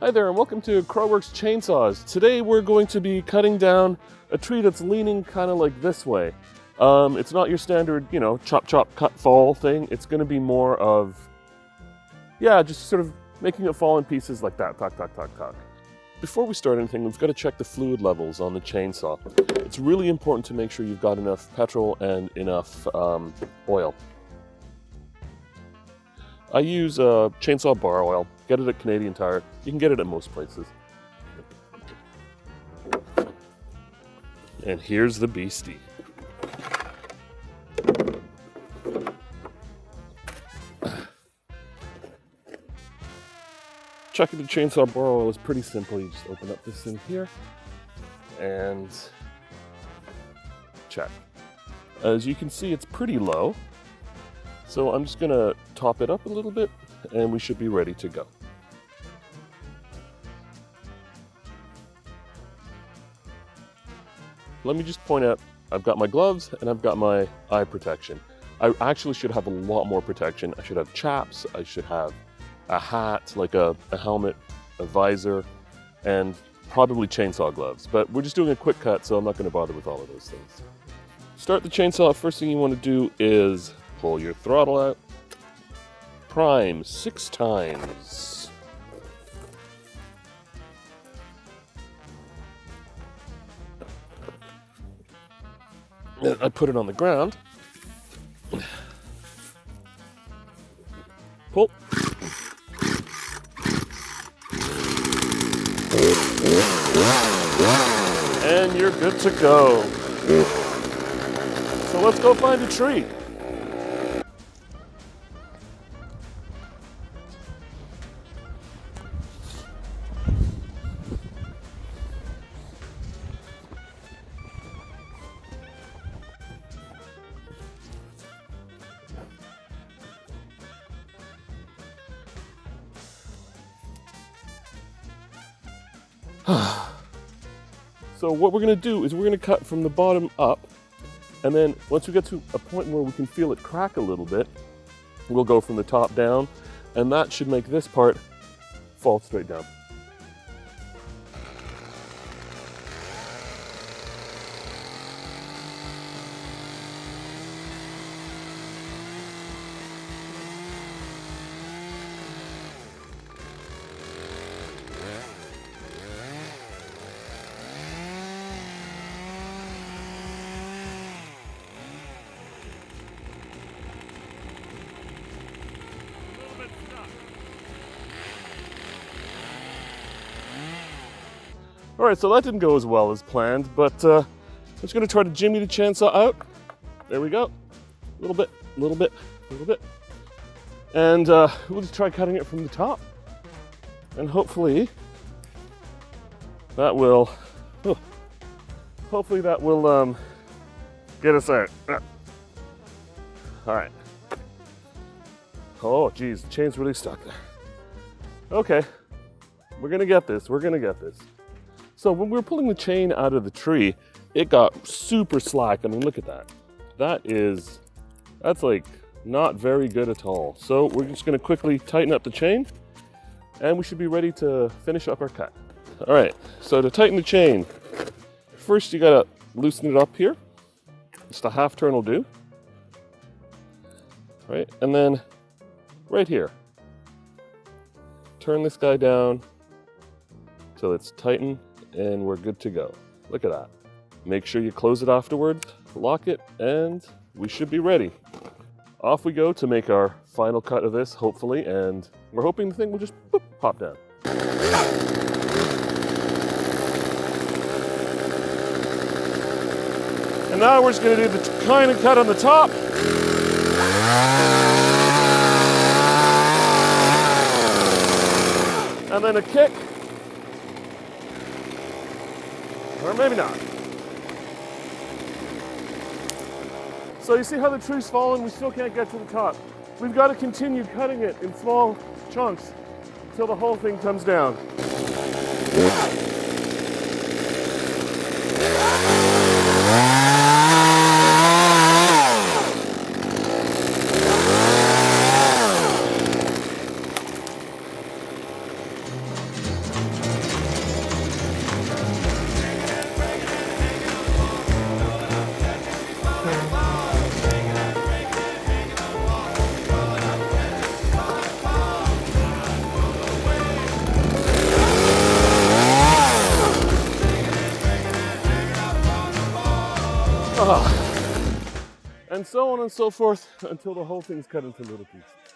Hi there and welcome to Crowworks Chainsaws. Today we're going to be cutting down a tree that's leaning kind of like this way. It's not your standard, chop, chop, cut, fall thing. It's going to be more of, just sort of making it fall in pieces like that, tuck, tuck, tuck, tuck. Before we start anything, we've got to check the fluid levels on the chainsaw. It's really important to make sure you've got enough petrol and enough oil. I use chainsaw bar oil. Get it at Canadian Tire. You can get it at most places. And here's the beastie. Checking the chainsaw bar oil is pretty simple. You just open up this thing here and check. As you can see, it's pretty low. So I'm just gonna top it up a little bit and we should be ready to go. Let me just point out, I've got my gloves and I've got my eye protection. I actually should have a lot more protection. I should have chaps, I should have a hat, like a helmet, a visor, and probably chainsaw gloves. But we're just doing a quick cut, so I'm not gonna bother with all of those things. Start the chainsaw, first thing you wanna do is pull your throttle out, prime 6 times. Then I put it on the ground, pull, and you're good to go. So let's go find a tree. So what we're going to do is we're going to cut from the bottom up, and then once we get to a point where we can feel it crack a little bit, we'll go from the top down, and that should make this part fall straight down. All right, so that didn't go as well as planned, but I'm just gonna try to jimmy the chainsaw out. There we go. A little bit, a little bit, a little bit. And we'll just try cutting it from the top. And hopefully that will, get us out. All right. Oh, geez, the chain's really stuck there. Okay, we're gonna get this, we're gonna get this. So when we were pulling the chain out of the tree, it got super slack. I mean, look at that. That's like not very good at all. So we're just gonna quickly tighten up the chain and we should be ready to finish up our cut. All right, so to tighten the chain, first you gotta loosen it up here. Just a half turn will do. Right, and then right here, turn this guy down till it's tightened and we're good to go. Look at that. Make sure you close it afterwards, lock it, and we should be ready. Off we go to make our final cut of this, hopefully, and we're hoping the thing will just boop, pop down. And now we're just gonna do the kind of cut on the top. And then a kick. Or maybe not. So you see how the tree's fallen? We still can't get to the top. We've got to continue cutting it in small chunks until the whole thing comes down. and so on and so forth until the whole thing's cut into little pieces.